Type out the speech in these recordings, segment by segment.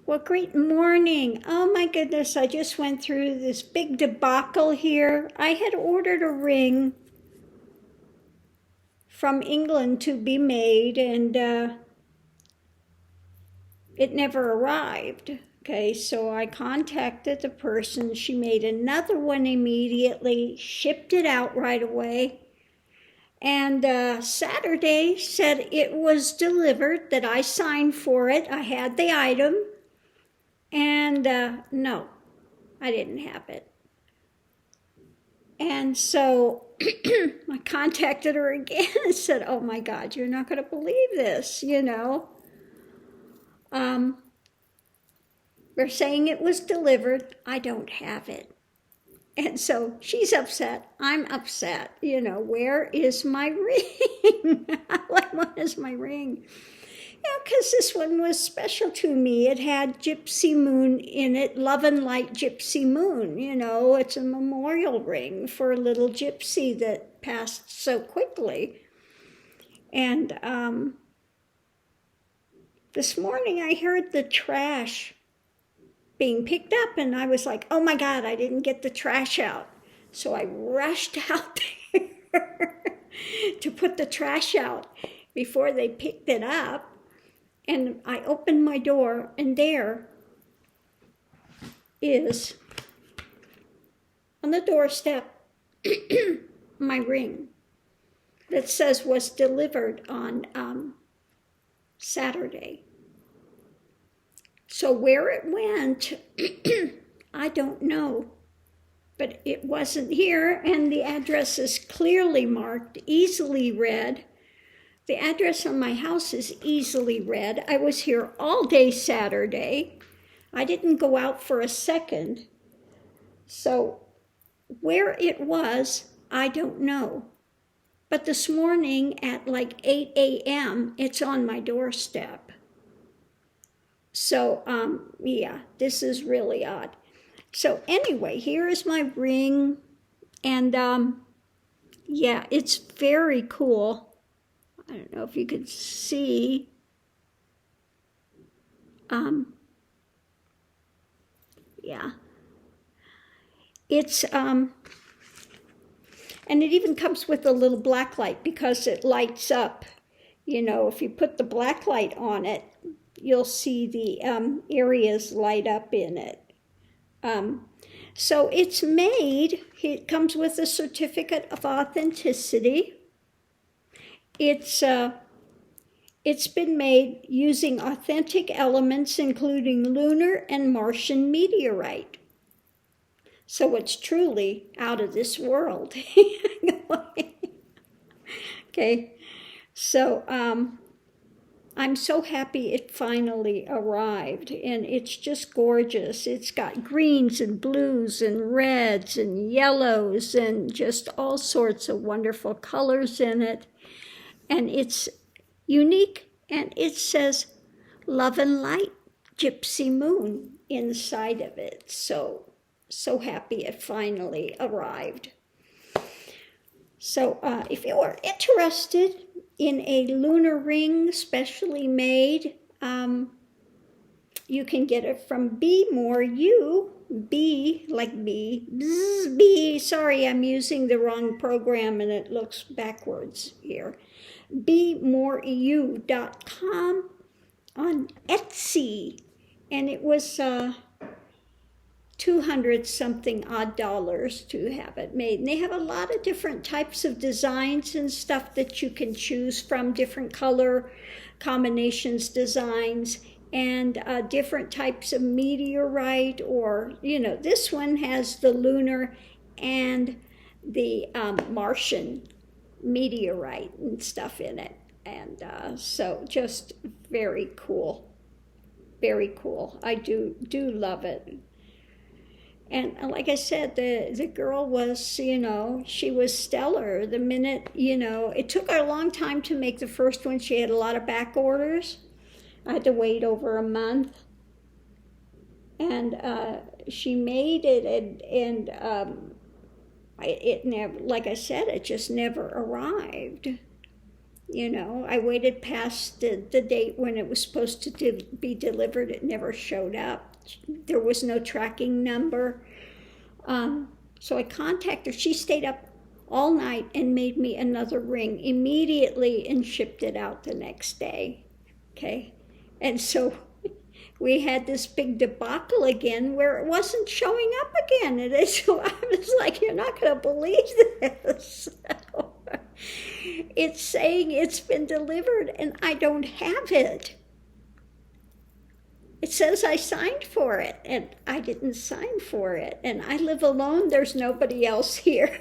Well, great morning. Oh my goodness, I just went through this big debacle here. I had ordered a ring from England to be made, and it never arrived. Okay, so I contacted the person. She made another one immediately, shipped it out right away. And Saturday said it was delivered, that I signed for it. I had the item. And no, I didn't have it. And so I contacted her again and said, oh my God, you're not going to believe this, you know. They're saying it was delivered. I don't have it. And so she's upset. I'm upset. You know, where is my ring? What is my ring? Yeah, because this one was special to me. It had Gypsy Moon in it, Love and Light Gypsy Moon. You know, it's a memorial ring for a little gypsy that passed so quickly. And this morning I heard the trash being picked up, and I was like, oh my God, I didn't get the trash out. So I rushed out there to put the trash out before they picked it up. And I opened my door, and there is, on the doorstep, my ring that says was delivered on Saturday. So where it went, I don't know, but it wasn't here, and the address is clearly marked, easily read. The address on my house is easily read. I was here all day Saturday. I didn't go out for a second. So where it was, I don't know. But this morning at like 8 a.m., it's on my doorstep. So, yeah, this is really odd. So anyway, here is my ring. And, yeah, it's very cool. I don't know if you could see. Yeah. It's, and it even comes with a little black light because it lights up. You know, if you put the black light on it, you'll see the areas light up in it. So it's made, it comes with a certificate of authenticity. It's been made using authentic elements, including lunar and Martian meteorite. So it's truly out of this world. Okay, so I'm so happy it finally arrived, and it's just gorgeous. It's got greens and blues and reds and yellows and just all sorts of wonderful colors in it. And it's unique, and it says Love and Light Gypsy Moon inside of it. So happy it finally arrived. So if you are interested in a lunar ring specially made, you can get it from Be More You, B like B, bzz, B, sorry, I'm using the wrong program and it looks backwards here. BeMoreYou.com on Etsy, and it was $200-something odd to have it made. And they have a lot of different types of designs and stuff that you can choose from, different color combinations, designs, and different types of meteorite, or, you know, this one has the lunar and the Martian meteorite and stuff in it. And so just very cool. Very cool. I do love it. And like I said, the girl was, you know, she was stellar. The minute, you know, it took her a long time to make the first one. She had a lot of back orders. I had to wait over a month. And she made it, and it never, like I said, it just never arrived. I waited past the date when it was supposed to be delivered. It never showed up. There was no tracking number. So I contacted her. She stayed up all night and made me another ring immediately and shipped it out the next day. Okay? And so we had this big debacle again where it wasn't showing up again. And so I was like, you're not going to believe this. It's saying it's been delivered and I don't have it. It says I signed for it and I didn't sign for it. And I live alone. There's nobody else here,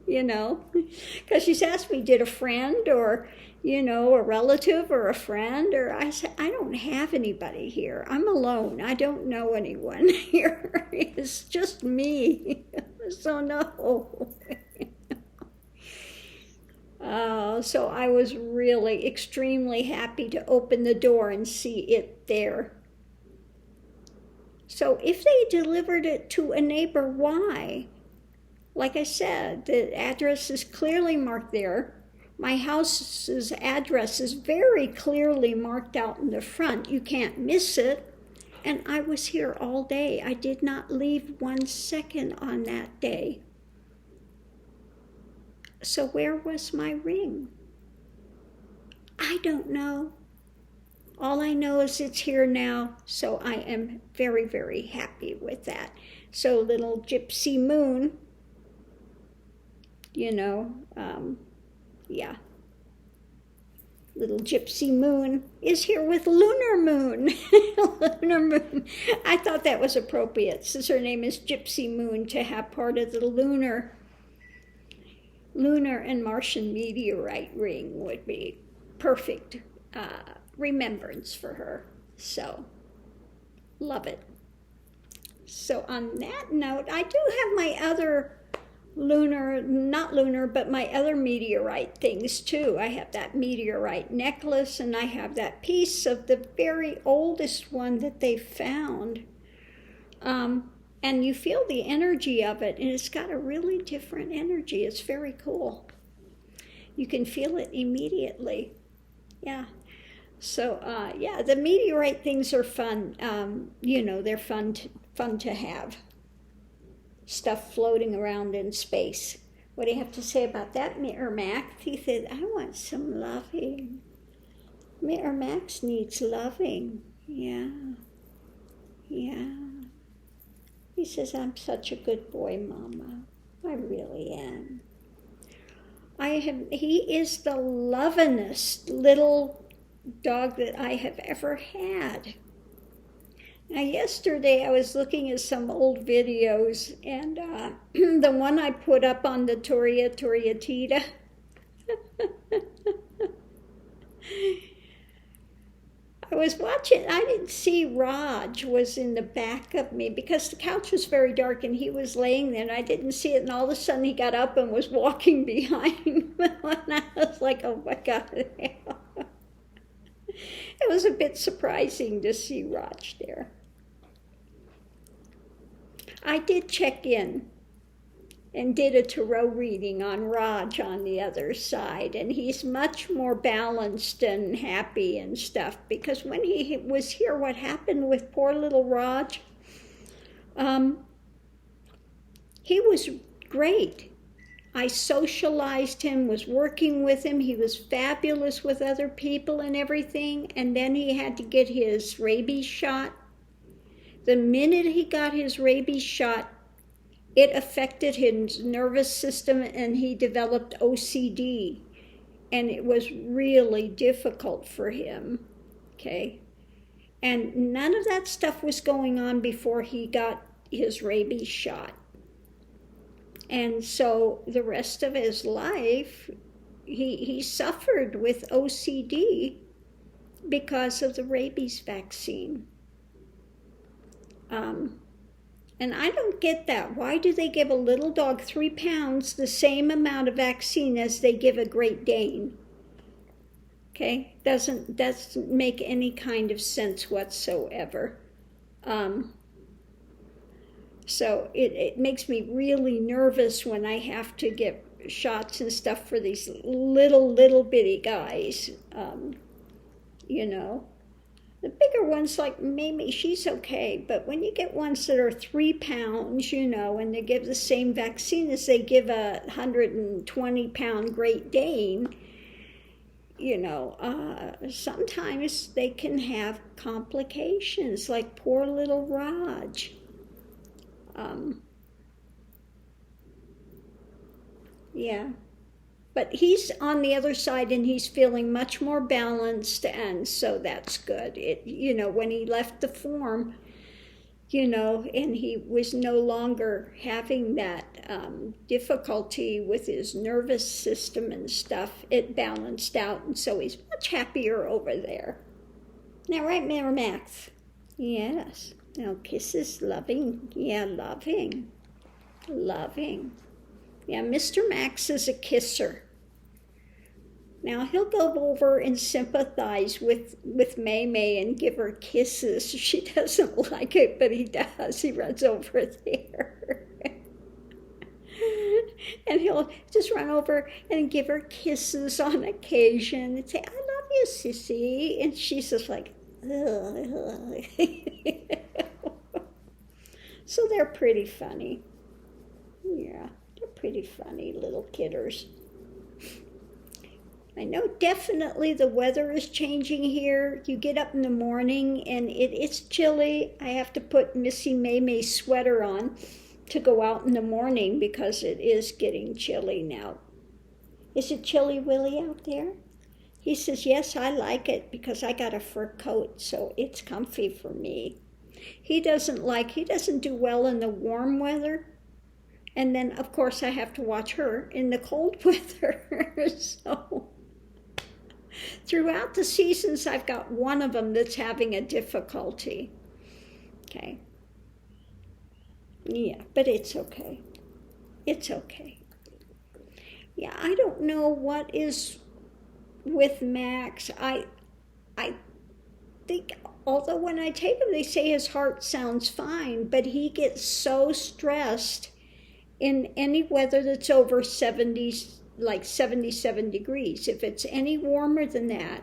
because she's asked me, did a friend or, a relative or a friend? Or I said, I don't have anybody here. I'm alone. I don't know anyone here. It's just me. So no. So I was really extremely happy to open the door and see it there. So if they delivered it to a neighbor, why? Like I said, the address is clearly marked there. My house's address is very clearly marked out in the front. You can't miss it. And I was here all day. I did not leave 1 second on that day. So where was my ring? I don't know. All I know is it's here now, so I am very, very happy with that. So little Gypsy Moon, Little Gypsy Moon is here with Lunar Moon. Lunar Moon. I thought that was appropriate, since her name is Gypsy Moon, to have part of the lunar and Martian meteorite ring would be perfect remembrance for her. So, love it. So on that note, I do have my other my other meteorite things too. I have that meteorite necklace, and I have that piece of the very oldest one that they found. And you feel the energy of it, and it's got a really different energy. It's very cool. You can feel it immediately. Yeah. So, the meteorite things are fun. They're fun to have. Stuff floating around in space. What do you have to say about that, Mirror Max? He said, I want some loving. Mirror Max needs loving. Yeah. He says, I'm such a good boy, Mama. I really am. He is the lovingest little dog that I have ever had. Now, yesterday I was looking at some old videos, and the one I put up on the Toriatita, I was watching, I didn't see Raj was in the back of me because the couch was very dark and he was laying there and I didn't see it, and all of a sudden he got up and was walking behind me, and I was like, oh my God. It was a bit surprising to see Raj there. I did check in and did a tarot reading on Raj on the other side, and he's much more balanced and happy and stuff, because when he was here, what happened with poor little Raj, he was great. I socialized him, was working with him. He was fabulous with other people and everything, and then he had to get his rabies shot. The minute he got his rabies shot, it affected his nervous system, and he developed OCD, and it was really difficult for him, okay? And none of that stuff was going on before he got his rabies shot. And so the rest of his life, he suffered with OCD because of the rabies vaccine. And I don't get that. Why do they give a little dog 3 pounds the same amount of vaccine as they give a Great Dane? Okay, doesn't make any kind of sense whatsoever. So it makes me really nervous when I have to get shots and stuff for these little bitty guys, you know. The bigger ones like Mimi, she's okay, but when you get ones that are 3 pounds, you know, and they give the same vaccine as they give a 120-pound Great Dane, you know, sometimes they can have complications, like poor little Raj. Yeah. But he's on the other side and he's feeling much more balanced, and so that's good. You know, when he left the form, you know, and he was no longer having that difficulty with his nervous system and stuff, it balanced out, and so he's much happier over there. Now, right, Mayor Max? Yes. Now, kisses, loving. Yeah, loving. Yeah, Mr. Max is a kisser. Now he'll go over and sympathize with May May and give her kisses. She doesn't like it, but he does. He runs over there. And he'll just run over and give her kisses on occasion and say, I love you, sissy. And she's just like, ugh. So they're pretty funny. Yeah, they're pretty funny little kidders. I know definitely the weather is changing here. You get up in the morning and it's chilly. I have to put Missy May May's sweater on to go out in the morning because it is getting chilly now. Is it chilly, Willie, out there? He says, yes, I like it because I got a fur coat, so it's comfy for me. He doesn't do well in the warm weather. And then, of course, I have to watch her in the cold weather. So throughout the seasons, I've got one of them that's having a difficulty. Okay. Yeah, but it's okay. It's okay. Yeah, I don't know what is with Max. I think, although when I take him, they say his heart sounds fine, but he gets so stressed in any weather that's over 70, like 77 degrees. If it's any warmer than that,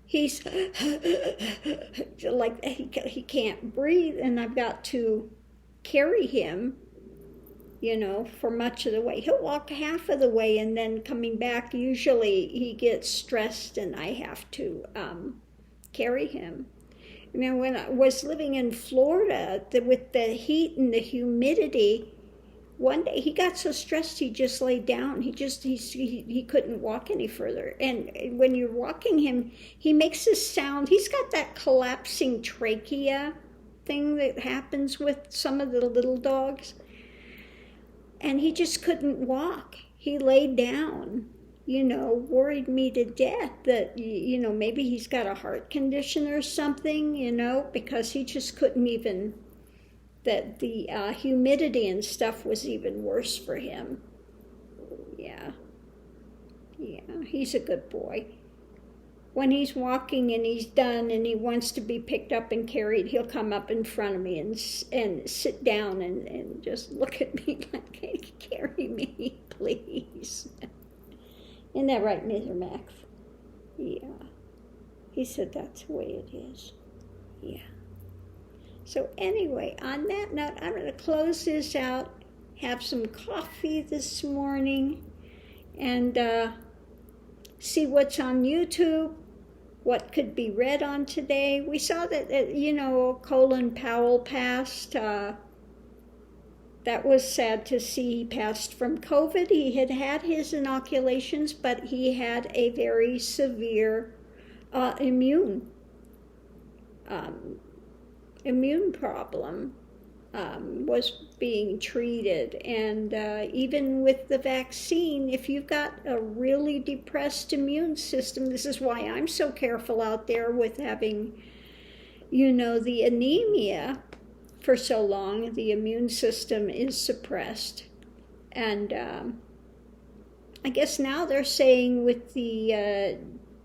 he's like, he can't breathe, and I've got to carry him, you know, for much of the way. He'll walk half of the way, and then coming back, usually he gets stressed, and I have to carry him. I mean, when I was living in Florida, with the heat and the humidity, one day he got so stressed he just laid down. He couldn't walk any further. And when you're walking him, he makes this sound. He's got that collapsing trachea thing that happens with some of the little dogs. And he just couldn't walk. He laid down. You know, worried me to death that, you know, maybe he's got a heart condition or something, you know, because he just couldn't even, that the humidity and stuff was even worse for him. Yeah, he's a good boy. When he's walking and he's done and he wants to be picked up and carried, he'll come up in front of me and sit down and just look at me like, hey, carry me, please. Isn't that right, Mr. Max? Yeah. He said that's the way it is. Yeah. So anyway, on that note, I'm going to close this out, have some coffee this morning, and see what's on YouTube, what could be read on today. We saw that, you know, Colin Powell passed. That was sad to see. He passed from COVID. He had had his inoculations, but he had a very severe immune problem, was being treated. And even with the vaccine, if you've got a really depressed immune system, this is why I'm so careful out there with having, you know, the anemia. For so long, the immune system is suppressed. And I guess now they're saying with the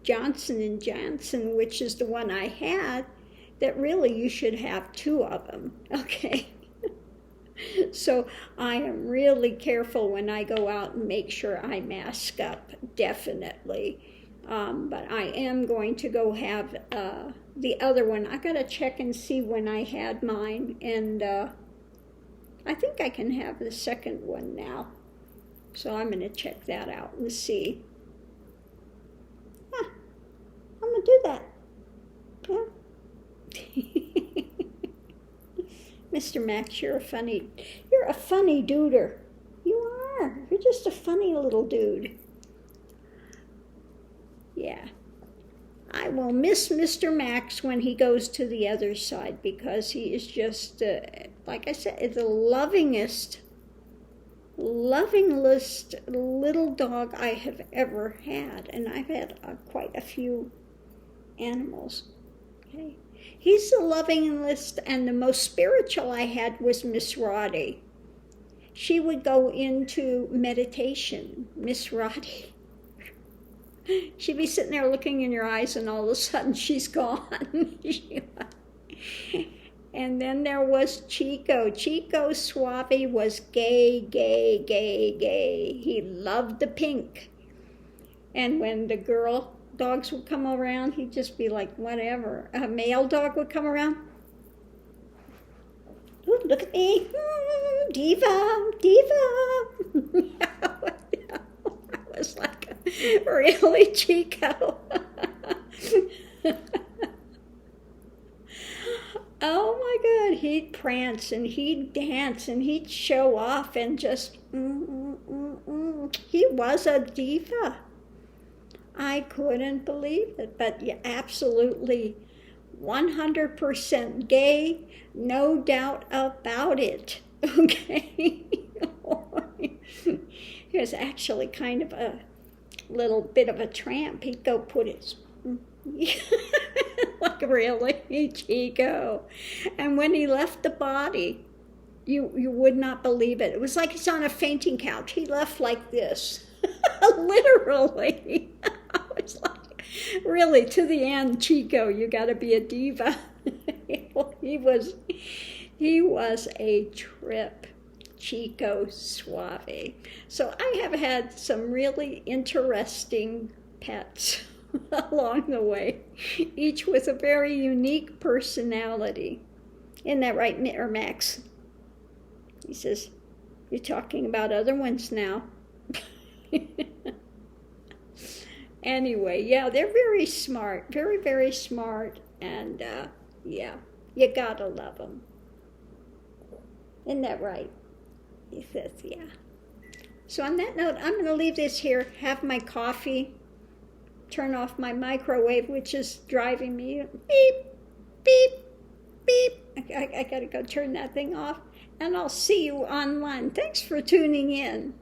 Johnson & Johnson, which is the one I had, that really you should have 2 of them, okay? So I am really careful when I go out and make sure I mask up, definitely. But I am going to go have the other one. I gotta check and see when I had mine, and I think I can have the second one now. So I'm gonna check that out and see. Yeah, I'm gonna do that. Yeah. Mr. Max, you're a funny duder. You are. You're just a funny little dude. Yeah. I will miss Mr. Max when he goes to the other side, because he is just, like I said, the lovingest little dog I have ever had. And I've had quite a few animals. Okay. He's the lovingest, and the most spiritual I had was Miss Roddy. She would go into meditation, Miss Roddy. She'd be sitting there looking in your eyes, and all of a sudden she's gone. And then there was Chico. Chico Suave was gay. He loved the pink. And when the girl dogs would come around, he'd just be like, whatever. A male dog would come around. Ooh, look at me. Diva. I was like, really, Chico? Oh my God, he'd prance and he'd dance and he'd show off and just, He was a diva. I couldn't believe it, but yeah, absolutely 100% gay, no doubt about it, okay? He was actually kind of a little bit of a tramp. He'd go put his, like, really, Chico. And when he left the body, you would not believe it. It was like he's on a fainting couch. He left like this, literally. I was like, really, to the end, Chico, you got to be a diva. He was a trip, Chico Suave. So I have had some really interesting pets along the way, each with a very unique personality. Isn't that right, Max? He says, you're talking about other ones now. Anyway, yeah, they're very smart, very, very smart, and yeah, you gotta love them. Isn't that right? He says, yeah. So on that note, I'm going to leave this here, have my coffee, turn off my microwave, which is driving me beep, beep, beep. I got to go turn that thing off, and I'll see you online. Thanks for tuning in.